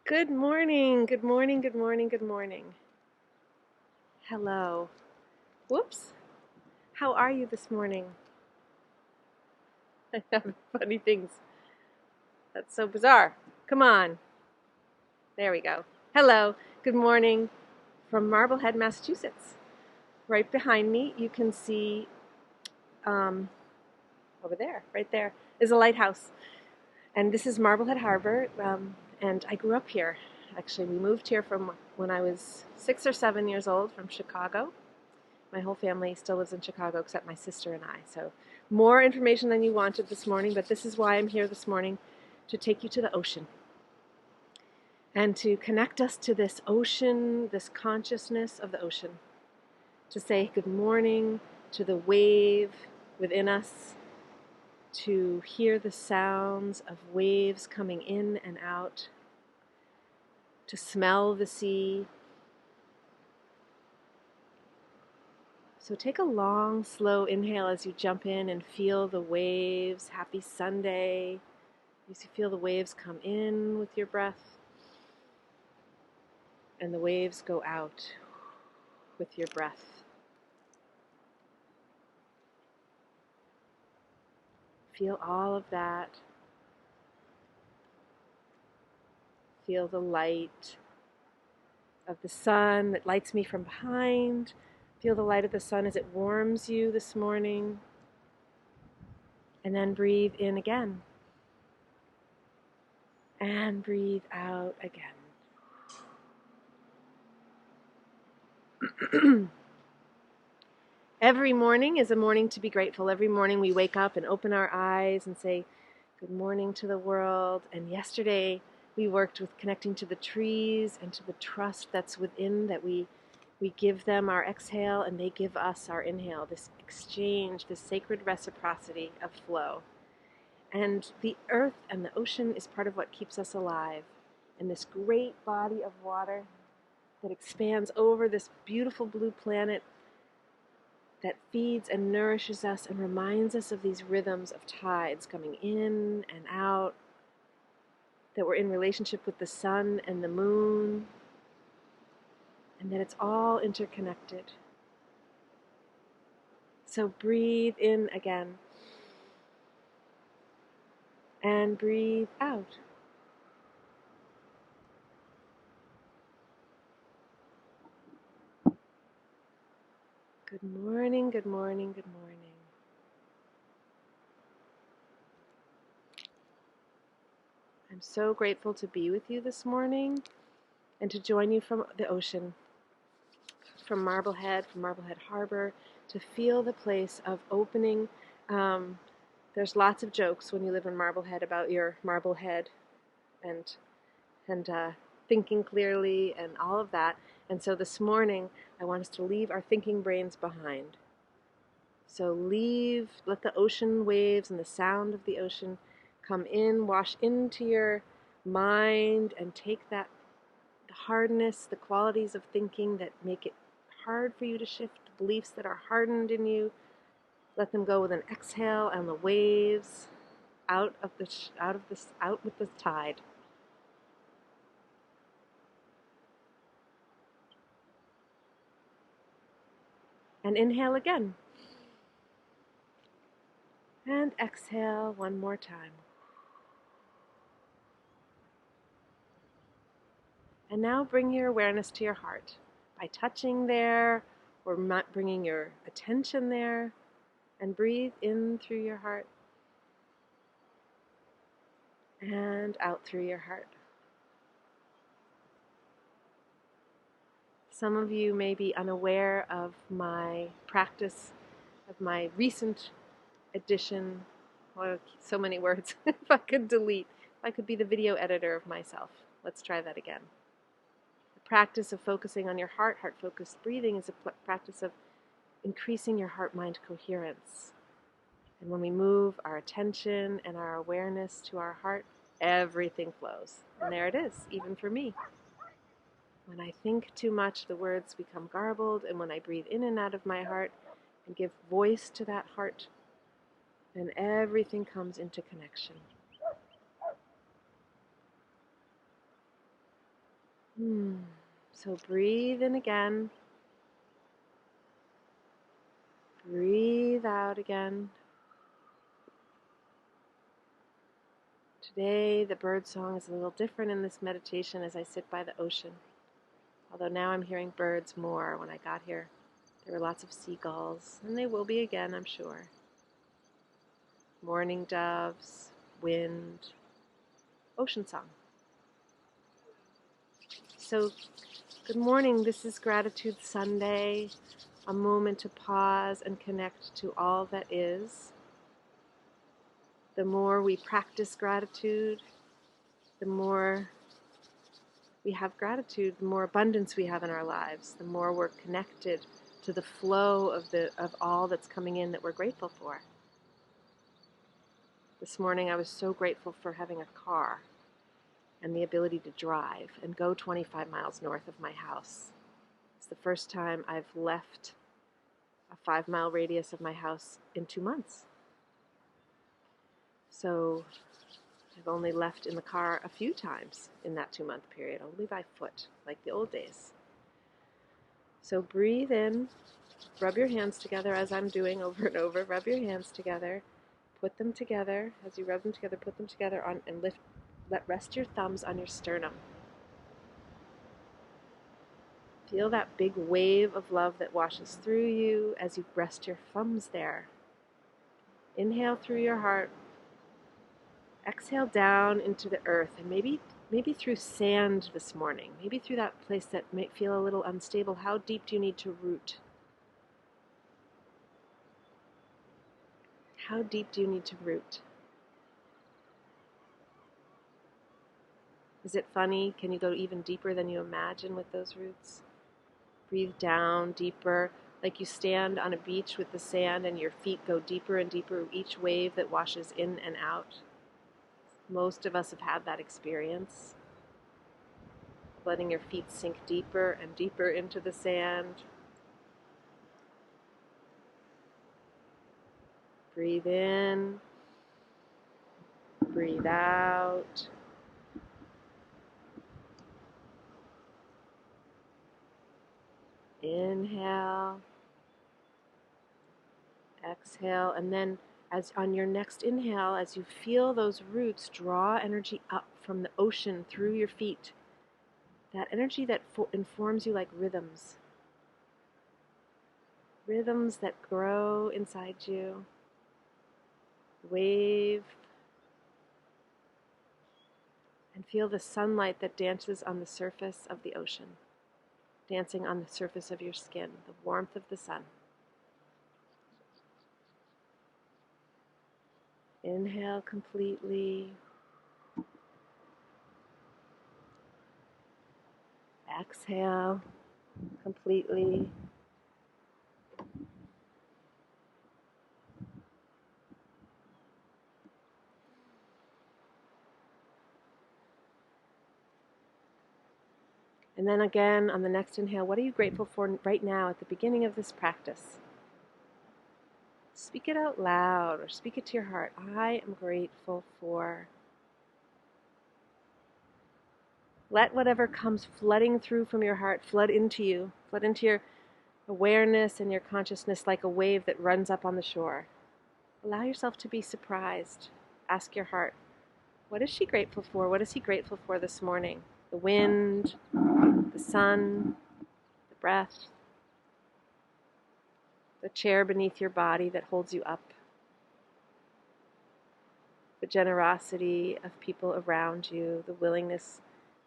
Good morning, good morning, good morning, good morning. Hello. Whoops. How are you this morning? I have funny things. That's so bizarre. Come on. There we go. Hello. Good morning from Marblehead, Massachusetts. Right behind me, you can see um, over there, right there, is a lighthouse. And this is Marblehead Harbor, and I grew up here. Actually, we moved here from when I was 6 or 7 years old from Chicago. My whole family still lives in Chicago except my sister and I. So more information than you wanted this morning, but this is why I'm here this morning, to take you to the ocean and to connect us to this ocean, this consciousness of the ocean, to say good morning to the wave within us, to hear the sounds of waves coming in and out, to smell the sea. So take a long, slow inhale as you jump in and feel the waves. Happy Sunday. As you feel the waves come in with your breath and the waves go out with your breath. Feel all of that. Feel the light of the sun that lights me from behind. Feel the light of the sun as it warms you this morning. And then breathe in again. And breathe out again. Every morning is a morning to be grateful. Every morning we wake up and open our eyes and say, good morning to the world. And yesterday we worked with connecting to the trees and to the trust that's within, that we give them our exhale and they give us our inhale. This exchange, this sacred reciprocity of flow. And the earth and the ocean is part of what keeps us alive. And this great body of water that expands over this beautiful blue planet that feeds and nourishes us and reminds us of these rhythms of tides coming in and out, that we're in relationship with the sun and the moon, and that it's all interconnected. So breathe in again, and breathe out. Good morning, good morning, good morning. I'm so grateful to be with you this morning and to join you from the ocean, from Marblehead Harbor, to feel the place of opening. There's lots of jokes when you live in Marblehead about your Marblehead and thinking clearly and all of that. And so this morning, I want us to leave our thinking brains behind. So let the ocean waves and the sound of the ocean come in, wash into your mind, and take that the hardness, the qualities of thinking that make it hard for you to shift, beliefs that are hardened in you. Let them go with an exhale and the waves out with the tide. And inhale again. And exhale one more time. And now bring your awareness to your heart by touching there or bringing your attention there, and breathe in through your heart and out through your heart. Some of you may be unaware of my practice, of my recent addition. Oh, so many words. If I could be the video editor of myself. Let's try that again. The practice of focusing on your heart, heart-focused breathing, is a practice of increasing your heart-mind coherence. And when we move our attention and our awareness to our heart, everything flows. And there it is, even for me. When I think too much, the words become garbled, and when I breathe in and out of my heart and give voice to that heart, then everything comes into connection. So breathe in again. Breathe out again. Today, the bird song is a little different in this meditation as I sit by the ocean. Although now I'm hearing birds more. When I got here, there were lots of seagulls, and they will be again, I'm sure. Morning doves, wind, ocean song. So, good morning. This is Gratitude Sunday, a moment to pause and connect to all that is. The more we practice gratitude, the more we have gratitude, the more abundance we have in our lives, the more we're connected to the flow of all that's coming in that we're grateful for. This morning I was so grateful for having a car and the ability to drive and go 25 miles north of my house. It's the first time I've left a 5-mile radius of my house in 2 months. So I've only left in the car a few times in that 2-month period, only by foot, like the old days. So breathe in, rub your hands together as I'm doing over and over. Rub your hands together, put them together. As you rub them together, put them together on and rest your thumbs on your sternum. Feel that big wave of love that washes through you as you rest your thumbs there. Inhale through your heart. Exhale down into the earth, and maybe through sand this morning, maybe through that place that might feel a little unstable. How deep do you need to root? How deep do you need to root? Is it funny? Can you go even deeper than you imagine with those roots? Breathe down deeper, like you stand on a beach with the sand and your feet go deeper and deeper, each wave that washes in and out. Most of us have had that experience. Letting your feet sink deeper and deeper into the sand. Breathe in. Breathe out. Inhale. Exhale. And then as on your next inhale, as you feel those roots draw energy up from the ocean through your feet, that energy that informs you like rhythms. Rhythms that grow inside you. Wave. And feel the sunlight that dances on the surface of the ocean. Dancing on the surface of your skin, the warmth of the sun. Inhale completely. Exhale completely. And then again, on the next inhale, what are you grateful for right now at the beginning of this practice? Speak it out loud or speak it to your heart. I am grateful for. Let whatever comes flooding through from your heart flood into you, flood into your awareness and your consciousness like a wave that runs up on the shore. Allow yourself to be surprised. Ask your heart, what is she grateful for? What is he grateful for this morning? The wind, the sun, the breath, the chair beneath your body that holds you up, the generosity of people around you, the willingness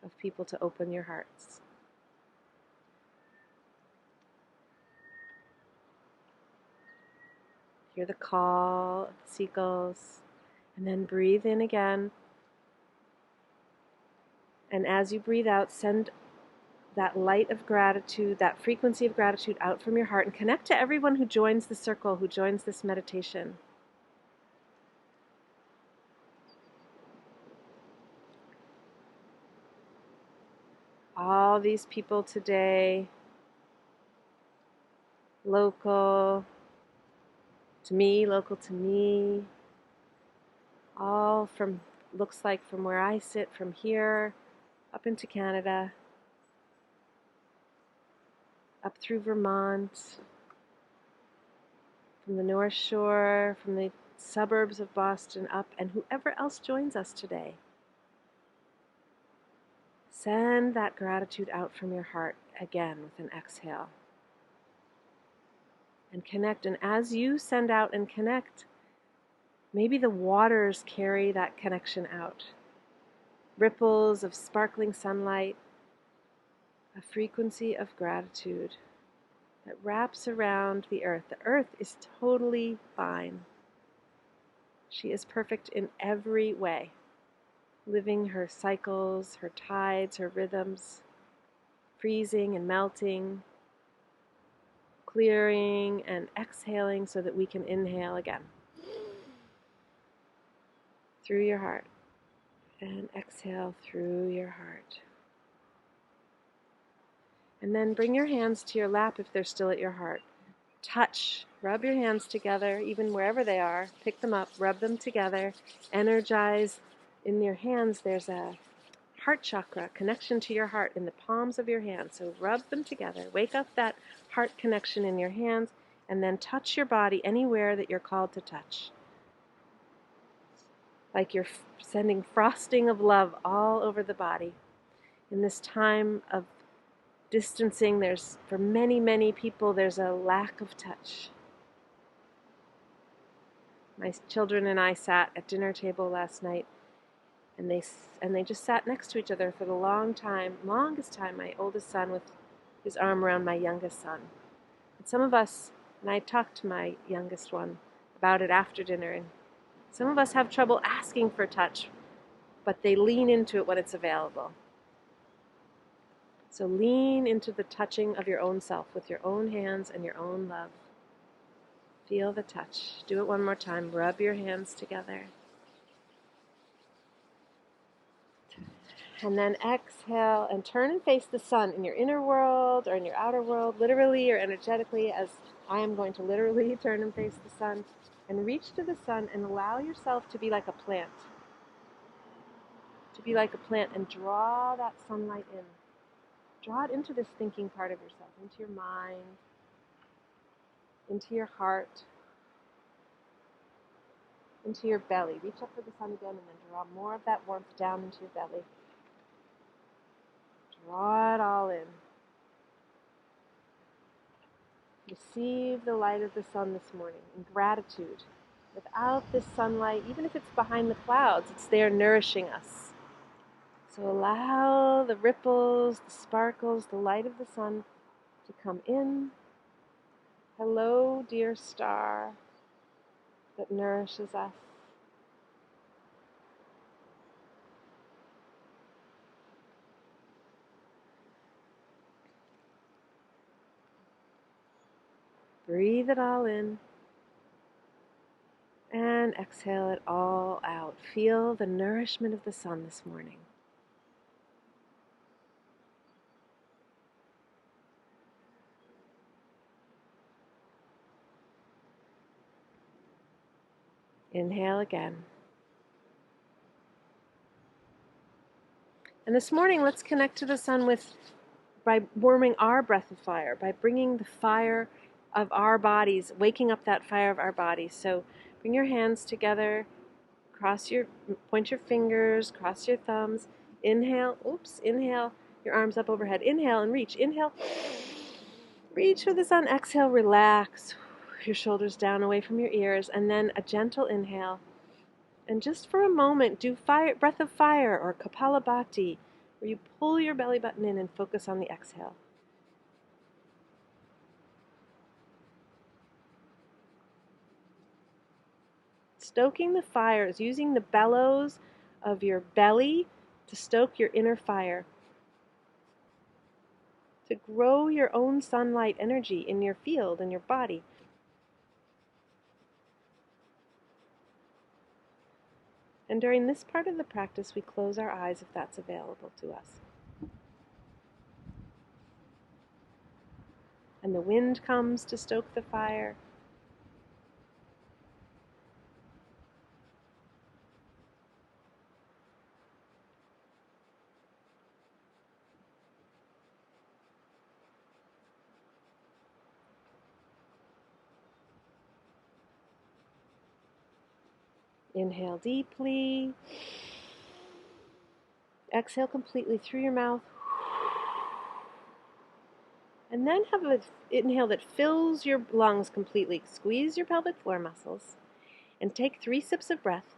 of people to open your hearts. Hear the call of the seagulls, and then breathe in again. And as you breathe out, send that light of gratitude, that frequency of gratitude out from your heart, and connect to everyone who joins the circle, who joins this meditation. All these people today, local to me, all from, looks like from where I sit, from here up into Canada, up through Vermont, from the North Shore, from the suburbs of Boston up, and whoever else joins us today. Send that gratitude out from your heart again with an exhale. And connect. And as you send out and connect, maybe the waters carry that connection out. Ripples of sparkling sunlight, a frequency of gratitude that wraps around the earth. The earth is totally fine. She is perfect in every way, living her cycles, her tides, her rhythms, freezing and melting, clearing and exhaling so that we can inhale again. Through your heart, and exhale through your heart. And then bring your hands to your lap if they're still at your heart. Touch, rub your hands together, even wherever they are. Pick them up, rub them together, energize. In your hands, there's a heart chakra, connection to your heart in the palms of your hands. So rub them together. Wake up that heart connection in your hands, and then touch your body anywhere that you're called to touch. Like you're sending frosting of love all over the body. In this time of distancing, for many, many people, there's a lack of touch. My children and I sat at dinner table last night, and they just sat next to each other for the longest time, my oldest son with his arm around my youngest son. And some of us, and I talked to my youngest one about it after dinner, and some of us have trouble asking for touch, but they lean into it when it's available. So lean into the touching of your own self with your own hands and your own love. Feel the touch. Do it one more time. Rub your hands together. And then exhale and turn and face the sun in your inner world or in your outer world, literally or energetically, as I am going to literally turn and face the sun. And reach to the sun and allow yourself to be like a plant. To be like a plant and draw that sunlight in. Draw it into this thinking part of yourself, into your mind, into your heart, into your belly. Reach up for the sun again and then draw more of that warmth down into your belly. Draw it all in. Receive the light of the sun this morning in gratitude. Without this sunlight, even if it's behind the clouds, it's there nourishing us. So allow the ripples, the sparkles, the light of the sun to come in. Hello, dear star that nourishes us. Breathe it all in and exhale it all out. Feel the nourishment of the sun this morning. Inhale again. And this morning, let's connect to the sun by warming our breath of fire, by bringing the fire of our bodies, waking up that fire of our bodies. So bring your hands together, point your fingers, cross your thumbs. Inhale, inhale, your arms up overhead. Inhale and reach. Inhale, reach for the sun. Exhale, relax your shoulders down away from your ears, and then a gentle inhale. And just for a moment, do breath of fire or Kapalabhati, where you pull your belly button in and focus on the exhale. Stoking the fire is using the bellows of your belly to stoke your inner fire, to grow your own sunlight energy in your field, in your body. And during this part of the practice, we close our eyes if that's available to us. And the wind comes to stoke the fire. Inhale deeply. Exhale completely through your mouth. And then have an inhale that fills your lungs completely. Squeeze your pelvic floor muscles and take 3 sips of breath.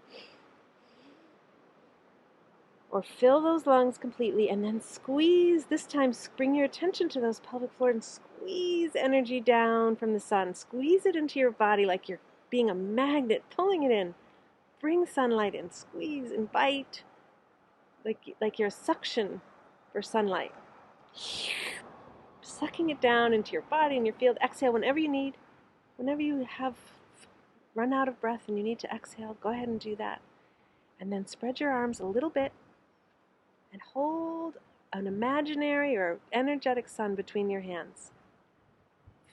Or fill those lungs completely and then squeeze. This time, bring your attention to those pelvic floor and squeeze energy down from the sun. Squeeze it into your body like you're being a magnet, pulling it in. Bring sunlight in. Squeeze, invite, like you're a suction for sunlight. Sucking it down into your body and your field. Exhale whenever you need. Whenever you have run out of breath and you need to exhale, go ahead and do that. And then spread your arms a little bit and hold an imaginary or energetic sun between your hands.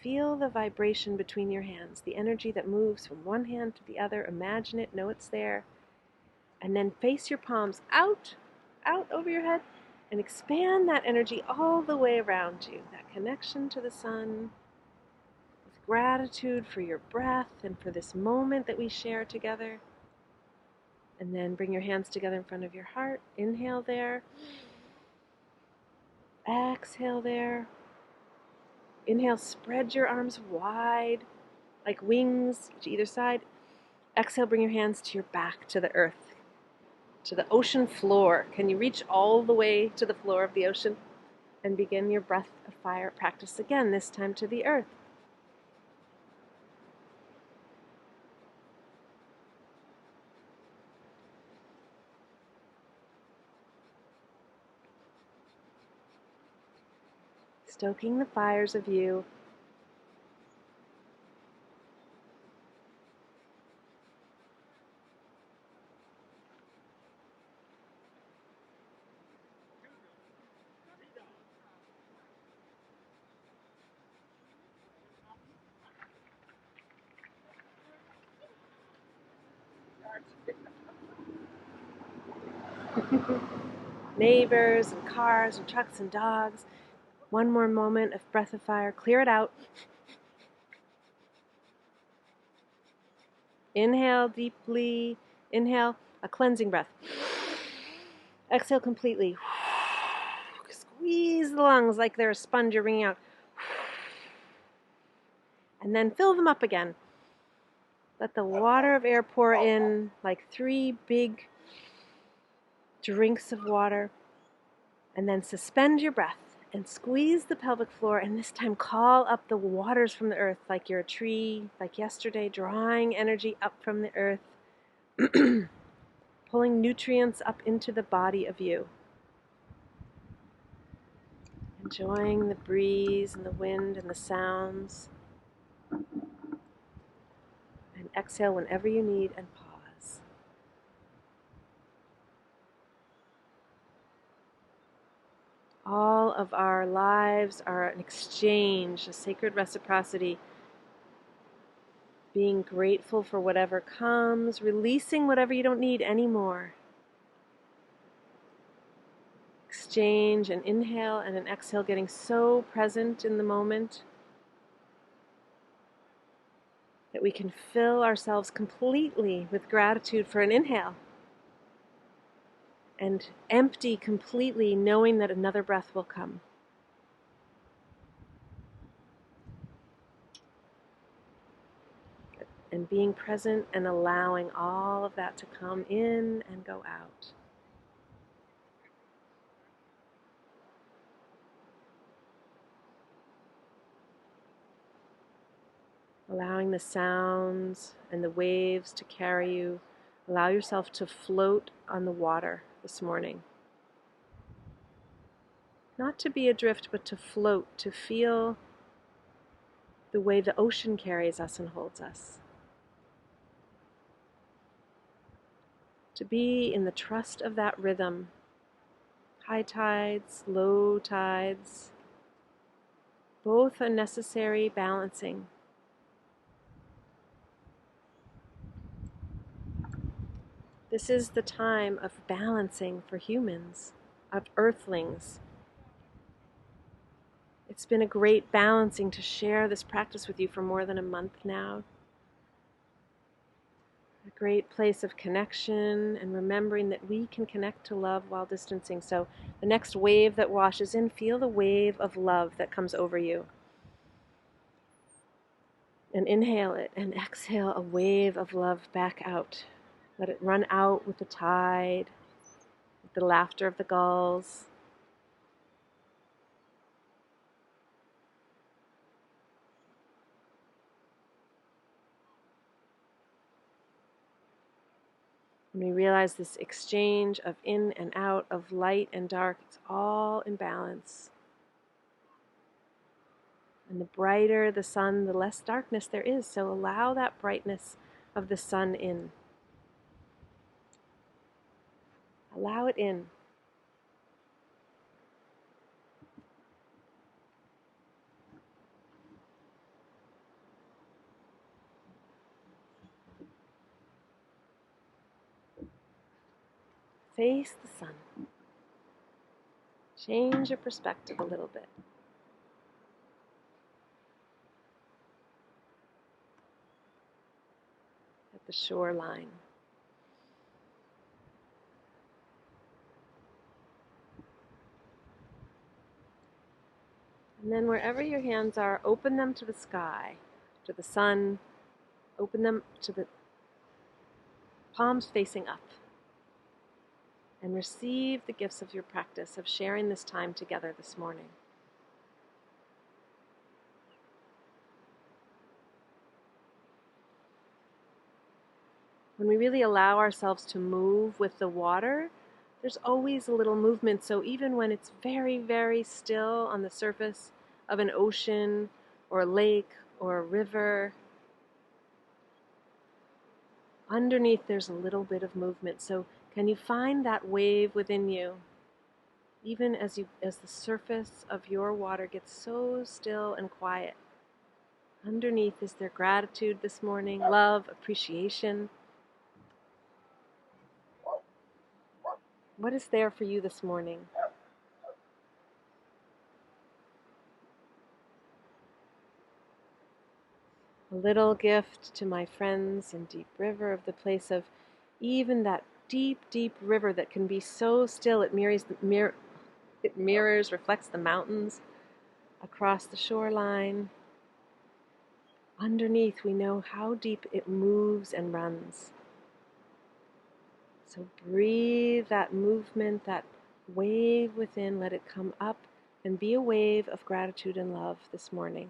Feel the vibration between your hands, the energy that moves from one hand to the other. Imagine it, know it's there. And then face your palms out over your head and expand that energy all the way around you. That connection to the sun with gratitude for your breath and for this moment that we share together. And then bring your hands together in front of your heart. Inhale there. Exhale there. Inhale, spread your arms wide, like wings to either side. Exhale, bring your hands to your back, to the earth, to the ocean floor. Can you reach all the way to the floor of the ocean? And begin your breath of fire practice again, this time to the earth. Stoking the fires of you. Neighbors and cars and trucks and dogs. One more moment of breath of fire. Clear it out. Inhale deeply. Inhale, a cleansing breath. Exhale completely. Squeeze the lungs like they're a sponge you're wringing out. And then fill them up again. Let the water of air pour in like 3 big drinks of water. And then suspend your breath and squeeze the pelvic floor. And this time call up the waters from the earth like you're a tree, like yesterday, drawing energy up from the earth, pulling nutrients up into the body of you. Enjoying the breeze and the wind and the sounds. And exhale whenever you need and pause. All of our lives are an exchange, a sacred reciprocity. Being grateful for whatever comes, releasing whatever you don't need anymore. Exchange, an inhale and an exhale, getting so present in the moment that we can fill ourselves completely with gratitude for an inhale and empty completely, knowing that another breath will come. And being present and allowing all of that to come in and go out. Allowing the sounds and the waves to carry you. Allow yourself to float on the water this morning. Not to be adrift, but to float, to feel the way the ocean carries us and holds us. To be in the trust of that rhythm. High tides, low tides, both are necessary balancing. This is the time of balancing for humans, of earthlings. It's been a great balancing to share this practice with you for more than a month now. A great place of connection and remembering that we can connect to love while distancing. So the next wave that washes in, feel the wave of love that comes over you. And inhale it and exhale a wave of love back out. Let it run out with the tide, with the laughter of the gulls. And we realize this exchange of in and out, of light and dark, it's all in balance. And the brighter the sun, the less darkness there is. So allow that brightness of the sun in. Allow it in. Face the sun. Change your perspective a little bit. At the shoreline. And then wherever your hands are, open them to the sky, to the sun. Open them to the palms facing up. And receive the gifts of your practice of sharing this time together this morning. When we really allow ourselves to move with the water, there's always a little movement. So even when it's very, very still on the surface of an ocean or a lake or a river, underneath there's a little bit of movement. So can you find that wave within you? Even as the surface of your water gets so still and quiet. Underneath, is there gratitude this morning, love, appreciation? What is there for you this morning? A little gift to my friends in Deep River of the place of even that deep, deep river that can be so still it mirrors, reflects the mountains across the shoreline. Underneath, we know how deep it moves and runs. So breathe that movement, that wave within, let it come up and be a wave of gratitude and love this morning.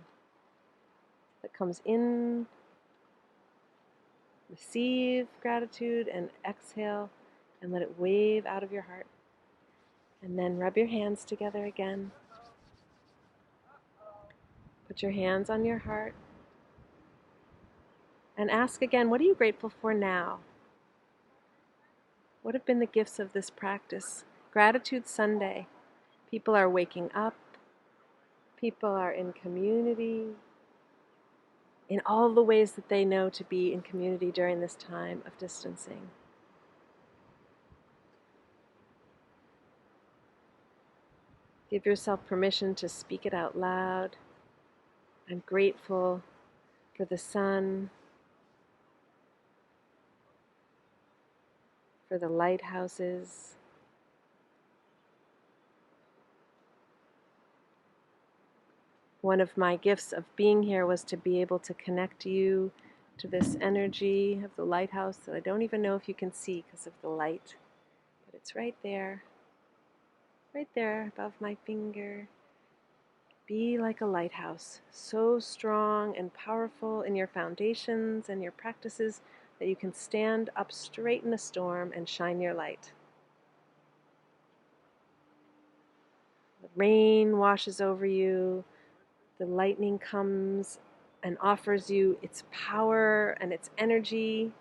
That comes in, receive gratitude and exhale and let it wave out of your heart. And then rub your hands together again. Put your hands on your heart and ask again, what are you grateful for now? What have been the gifts of this practice? Gratitude Sunday. People are waking up. People are in community. In all the ways that they know to be in community during this time of distancing. Give yourself permission to speak it out loud. I'm grateful for the sun, for the lighthouses, one of my gifts of being here was to be able to connect you to this energy of the lighthouse that I don't even know if you can see because of the light, but it's right there above my finger. Be like a lighthouse, so strong and powerful in your foundations and your practices that you can stand up straight in a storm and shine your light. The rain washes over you, the lightning comes and offers you its power and its energy.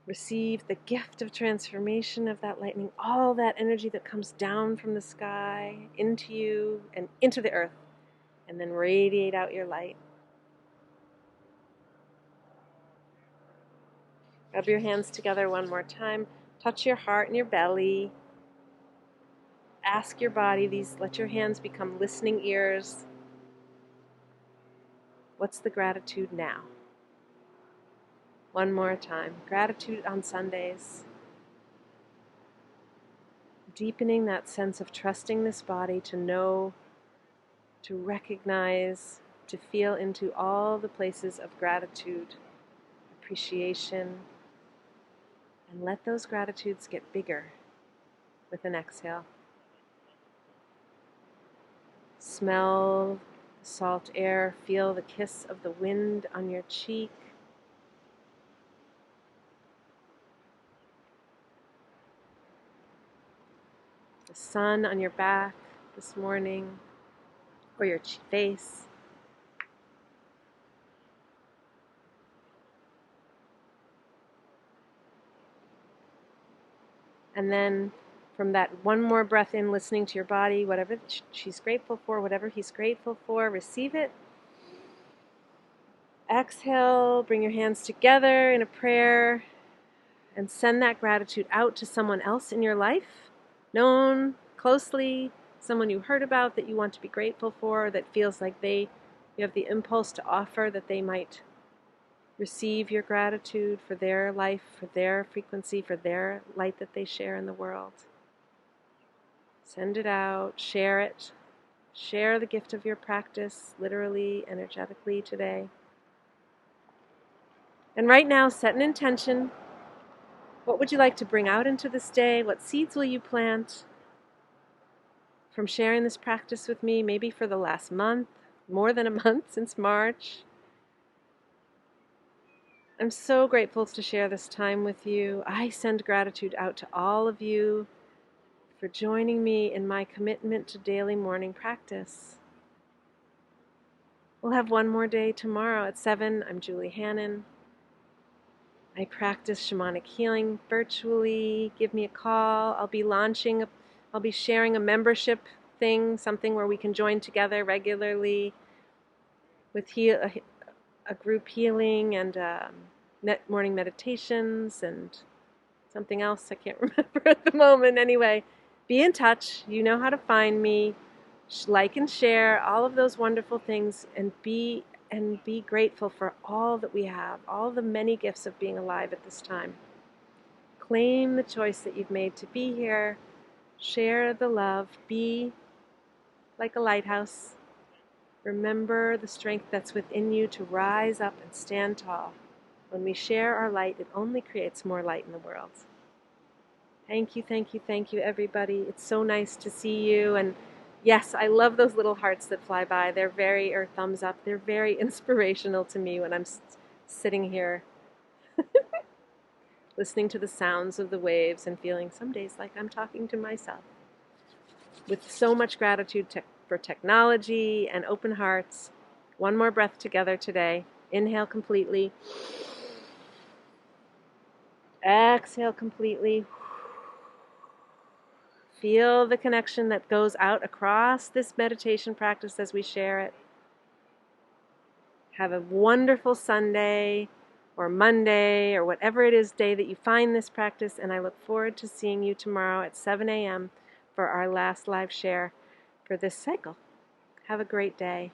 Receive the gift of transformation of that lightning, all that energy that comes down from the sky into you and into the earth, and then radiate out your light. Rub your hands together one more time. Touch your heart and your belly. Ask your body, let your hands become listening ears. What's the gratitude now? One more time. Gratitude on Sundays. Deepening that sense of trusting this body to know, to recognize, to feel into all the places of gratitude, appreciation, and let those gratitudes get bigger with an exhale. Smell the salt air, feel the kiss of the wind on your cheek. The sun on your back this morning, or your face. And then from that one more breath in, listening to your body, whatever she's grateful for, whatever he's grateful for, receive it. Exhale, bring your hands together in a prayer and send that gratitude out to someone else in your life, known closely, someone you heard about that you want to be grateful for, that feels like you have the impulse to offer that they might receive your gratitude for their life, for their frequency, for their light that they share in the world. Send it out, share it. Share the gift of your practice, literally, energetically today. And right now, set an intention. What would you like to bring out into this day? What seeds will you plant from sharing this practice with me, maybe for the last month, more than a month since March? I'm so grateful to share this time with you. I send gratitude out to all of you for joining me in my commitment to daily morning practice. We'll have one more day tomorrow at 7. I'm Julie Hannon. I practice shamanic healing virtually. Give me a call. I'll be sharing a membership thing, something where we can join together regularly with a group healing and morning meditations and something else I can't remember at the moment. Anyway, be in touch. You know how to find me. Like and share all of those wonderful things, and be grateful for all that we have, all the many gifts of being alive at this time. Claim the choice that you've made to be here. Share the love. Be like a lighthouse. Remember the strength that's within you to rise up and stand tall. When we share our light, it only creates more light in the world. Thank you, thank you, thank you, everybody. It's so nice to see you. And yes, I love those little hearts that fly by. Or thumbs up. They're very inspirational to me when I'm sitting here listening to the sounds of the waves and feeling some days like I'm talking to myself. With so much gratitude for technology and open hearts. One more breath together today. Inhale completely. Exhale completely. Feel the connection that goes out across this meditation practice as we share it. Have a wonderful Sunday or Monday or whatever it is day that you find this practice, and I look forward to seeing you tomorrow at 7 a.m. for our last live share for this cycle. Have a great day.